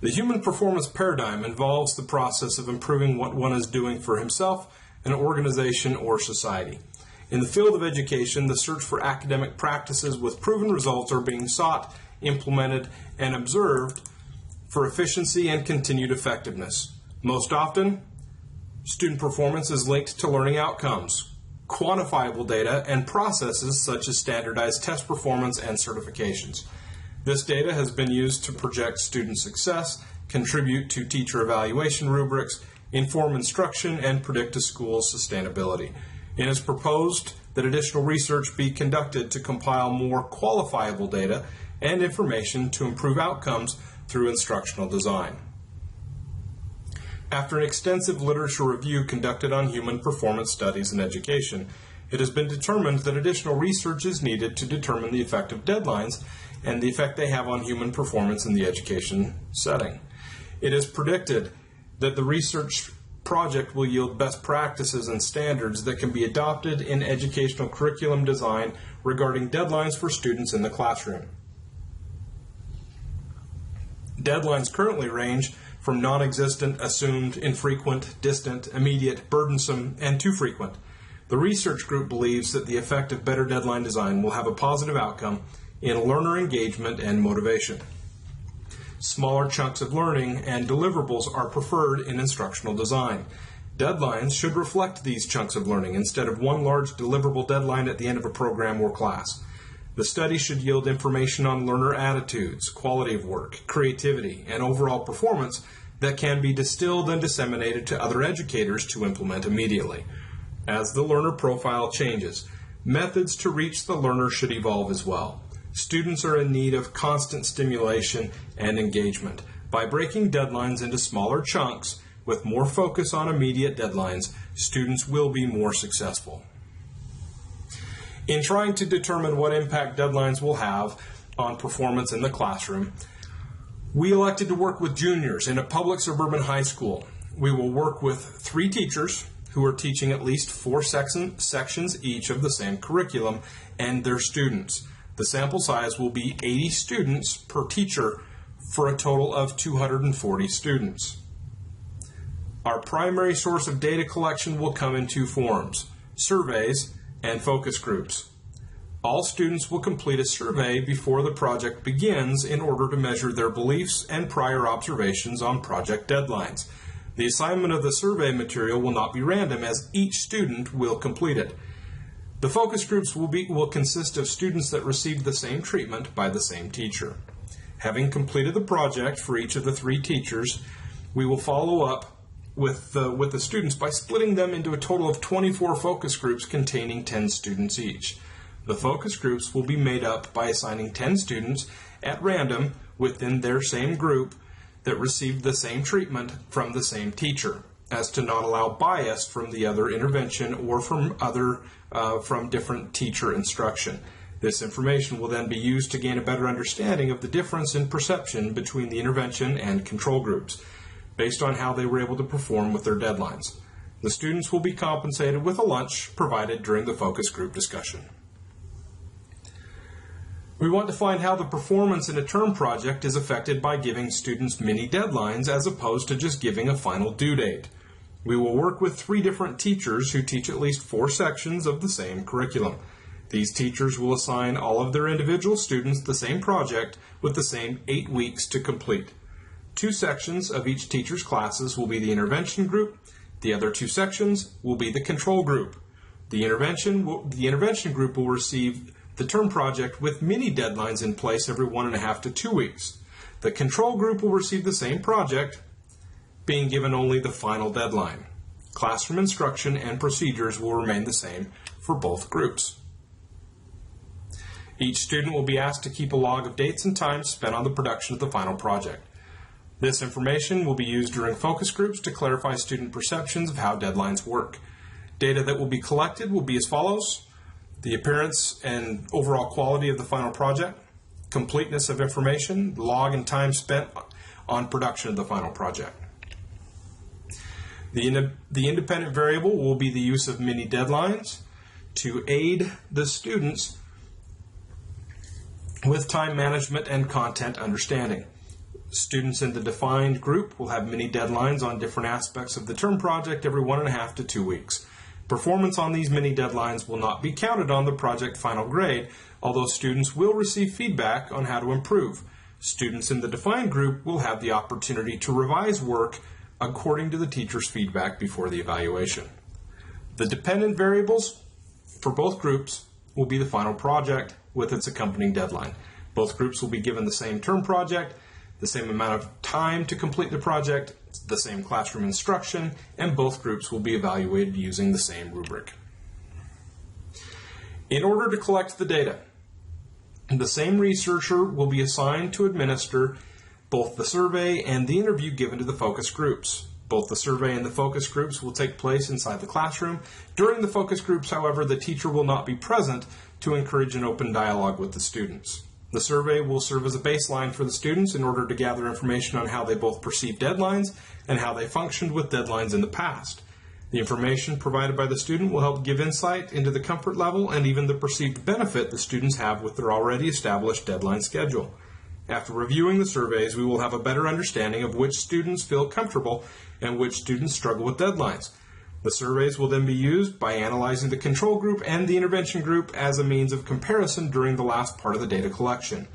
The human performance paradigm involves the process of improving what one is doing for himself, an organization, or society. In the field of education, the search for academic practices with proven results are being sought, implemented, and observed for efficiency and continued effectiveness. Most often, student performance is linked to learning outcomes, quantifiable data, and processes such as standardized test performance and certifications. This data has been used to project student success, contribute to teacher evaluation rubrics, inform instruction, and predict a school's sustainability. It is proposed that additional research be conducted to compile more qualifiable data and information to improve outcomes through instructional design. After an extensive literature review conducted on human performance studies in education, it has been determined that additional research is needed to determine the effect of deadlines and the effect they have on human performance in the education setting. It is predicted that the research project will yield best practices and standards that can be adopted in educational curriculum design regarding deadlines for students in the classroom. Deadlines currently range from non-existent, assumed, infrequent, distant, immediate, burdensome, and too frequent. The research group believes that the effect of better deadline design will have a positive outcome in learner engagement and motivation. Smaller chunks of learning and deliverables are preferred in instructional design. Deadlines should reflect these chunks of learning instead of one large deliverable deadline at the end of a program or class. The study should yield information on learner attitudes, quality of work, creativity, and overall performance that can be distilled and disseminated to other educators to implement immediately. As the learner profile changes, methods to reach the learner should evolve as well. Students are in need of constant stimulation and engagement. By breaking deadlines into smaller chunks with more focus on immediate deadlines, students will be more successful. In trying to determine what impact deadlines will have on performance in the classroom, we elected to work with juniors in a public suburban high school. We will work with 3 teachers who are teaching at least 4 sections each of the same curriculum and their students. The sample size will be 80 students per teacher for a total of 240 students. Our primary source of data collection will come in 2 forms: surveys and focus groups. All students will complete a survey before the project begins in order to measure their beliefs and prior observations on project deadlines. The assignment of the survey material will not be random, as each student will complete it. The focus groups will consist of students that received the same treatment by the same teacher. Having completed the project for each of the 3 teachers, we will follow up with the students by splitting them into a total of 24 focus groups containing 10 students each. The focus groups will be made up by assigning 10 students at random within their same group that received the same treatment from the same teacher, as to not allow bias from the other intervention or from different teacher instruction. This information will then be used to gain a better understanding of the difference in perception between the intervention and control groups, based on how they were able to perform with their deadlines. The students will be compensated with a lunch provided during the focus group discussion. We want to find how the performance in a term project is affected by giving students mini deadlines as opposed to just giving a final due date. We will work with 3 different teachers who teach at least 4 sections of the same curriculum. These teachers will assign all of their individual students the same project with the same 8 weeks to complete. 2 sections of each teacher's classes will be the intervention group. The other 2 sections will be the control group. The intervention group will receive the term project with mini deadlines in place every 1.5 to 2 weeks. The control group will receive the same project, being given only the final deadline. Classroom instruction and procedures will remain the same for both groups. Each student will be asked to keep a log of dates and times spent on the production of the final project. This information will be used during focus groups to clarify student perceptions of how deadlines work. Data that will be collected will be as follows: the appearance and overall quality of the final project, completeness of information, log and time spent on production of the final project. The independent variable will be the use of mini deadlines to aid the students with time management and content understanding. Students in the defined group will have mini deadlines on different aspects of the term project every 1.5 to 2 weeks. Performance on these mini deadlines will not be counted on the project final grade, although students will receive feedback on how to improve. Students in the defined group will have the opportunity to revise work according to the teacher's feedback before the evaluation. The dependent variables for both groups will be the final project with its accompanying deadline. Both groups will be given the same term project, the same amount of time to complete the project, the same classroom instruction, and both groups will be evaluated using the same rubric. In order to collect the data, the same researcher will be assigned to administer both the survey and the interview given to the focus groups. Both the survey and the focus groups will take place inside the classroom. During the focus groups, however, the teacher will not be present to encourage an open dialogue with the students. The survey will serve as a baseline for the students in order to gather information on how they both perceive deadlines and how they functioned with deadlines in the past. The information provided by the student will help give insight into the comfort level and even the perceived benefit the students have with their already established deadline schedule. After reviewing the surveys, we will have a better understanding of which students feel comfortable and which students struggle with deadlines. The surveys will then be used by analyzing the control group and the intervention group as a means of comparison during the last part of the data collection.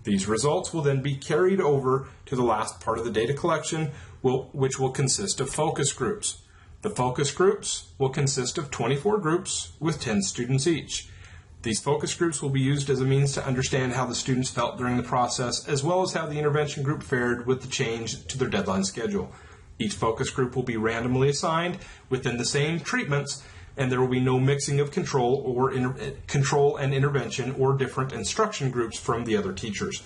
These results will then be carried over to the last part of the data collection, which will consist of focus groups. The focus groups will consist of 24 groups with 10 students each. These focus groups will be used as a means to understand how the students felt during the process, as well as how the intervention group fared with the change to their deadline schedule. Each focus group will be randomly assigned within the same treatments, and there will be no mixing of control and intervention or different instruction groups from the other teachers.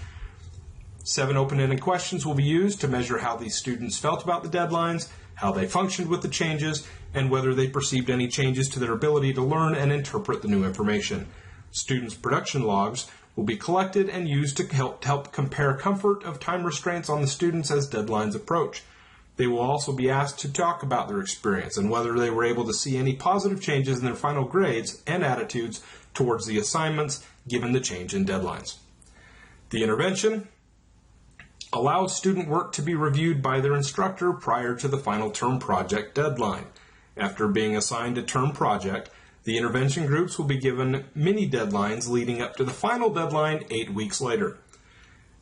7 open-ended questions will be used to measure how these students felt about the deadlines, how they functioned with the changes, and whether they perceived any changes to their ability to learn and interpret the new information. Students' production logs will be collected and used to help compare comfort of time restraints on the students as deadlines approach. They will also be asked to talk about their experience and whether they were able to see any positive changes in their final grades and attitudes towards the assignments given the change in deadlines. The intervention allows student work to be reviewed by their instructor prior to the final term project deadline. After being assigned a term project, the intervention groups will be given mini deadlines leading up to the final deadline 8 weeks later.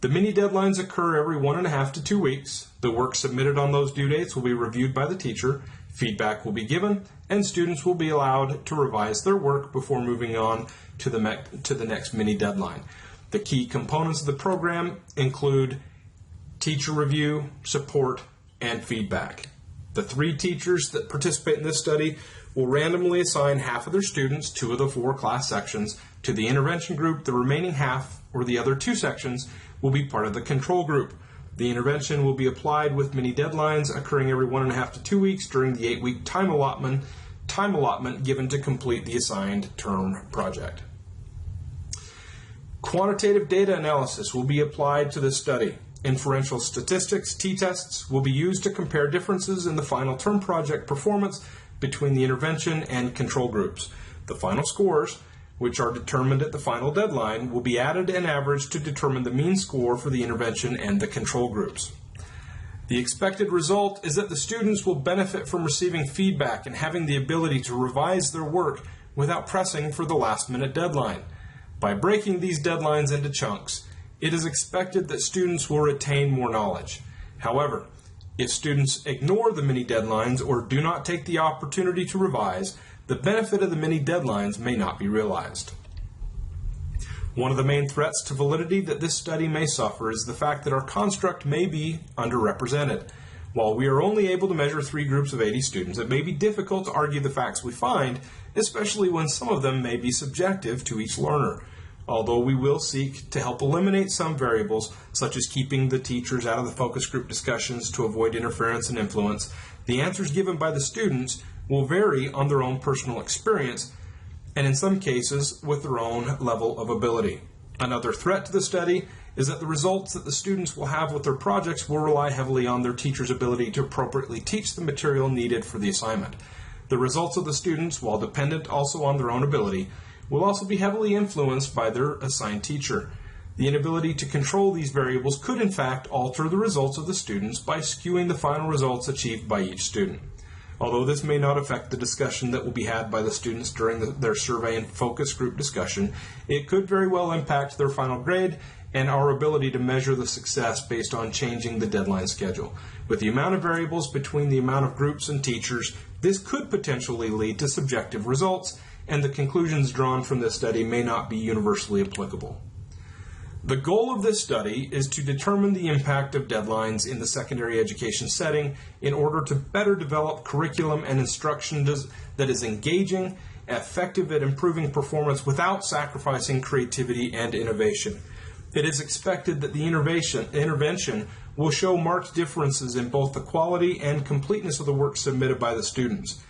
The mini deadlines occur every 1.5 to 2 weeks. The work submitted on those due dates will be reviewed by the teacher, feedback will be given, and students will be allowed to revise their work before moving on to the next mini deadline. The key components of the program include teacher review, support, and feedback. The 3 teachers that participate in this study will randomly assign half of their students, 2 of the 4 class sections, to the intervention group. The remaining half, or the other 2 sections, will be part of the control group. The intervention will be applied with mini deadlines occurring every 1.5 to 2 weeks during the 8-week time allotment given to complete the assigned term project. Quantitative data analysis will be applied to this study. Inferential statistics, t-tests, will be used to compare differences in the final term project performance between the intervention and control groups. The final scores, which are determined at the final deadline, will be added and averaged to determine the mean score for the intervention and the control groups. The expected result is that the students will benefit from receiving feedback and having the ability to revise their work without pressing for the last-minute deadline. By breaking these deadlines into chunks, it is expected that students will retain more knowledge. However, if students ignore the mini deadlines or do not take the opportunity to revise, the benefit of the mini deadlines may not be realized. One of the main threats to validity that this study may suffer is the fact that our construct may be underrepresented. While we are only able to measure 3 groups of 80 students, it may be difficult to argue the facts we find, especially when some of them may be subjective to each learner. Although we will seek to help eliminate some variables, such as keeping the teachers out of the focus group discussions to avoid interference and influence, the answers given by the students will vary on their own personal experience, and in some cases with their own level of ability. Another threat to the study is that the results that the students will have with their projects will rely heavily on their teacher's ability to appropriately teach the material needed for the assignment. The results of the students, while dependent also on their own ability, will also be heavily influenced by their assigned teacher. The inability to control these variables could in fact alter the results of the students by skewing the final results achieved by each student. Although this may not affect the discussion that will be had by the students during their survey and focus group discussion, it could very well impact their final grade and our ability to measure the success based on changing the deadline schedule. With the amount of variables between the amount of groups and teachers, this could potentially lead to subjective results, and the conclusions drawn from this study may not be universally applicable. The goal of this study is to determine the impact of deadlines in the secondary education setting in order to better develop curriculum and instruction that is engaging, effective at improving performance without sacrificing creativity and innovation. It is expected that the intervention will show marked differences in both the quality and completeness of the work submitted by the students.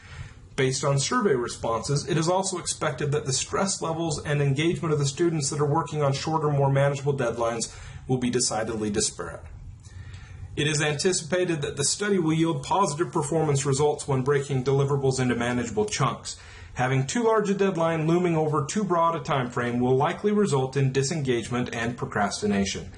Based on survey responses, it is also expected that the stress levels and engagement of the students that are working on shorter, more manageable deadlines will be decidedly disparate. It is anticipated that the study will yield positive performance results when breaking deliverables into manageable chunks. Having too large a deadline looming over too broad a time frame will likely result in disengagement and procrastination.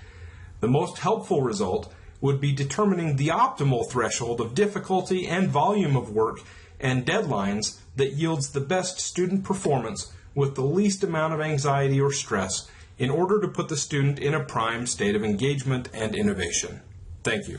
The most helpful result would be determining the optimal threshold of difficulty and volume of work and deadlines that yields the best student performance with the least amount of anxiety or stress in order to put the student in a prime state of engagement and innovation. Thank you.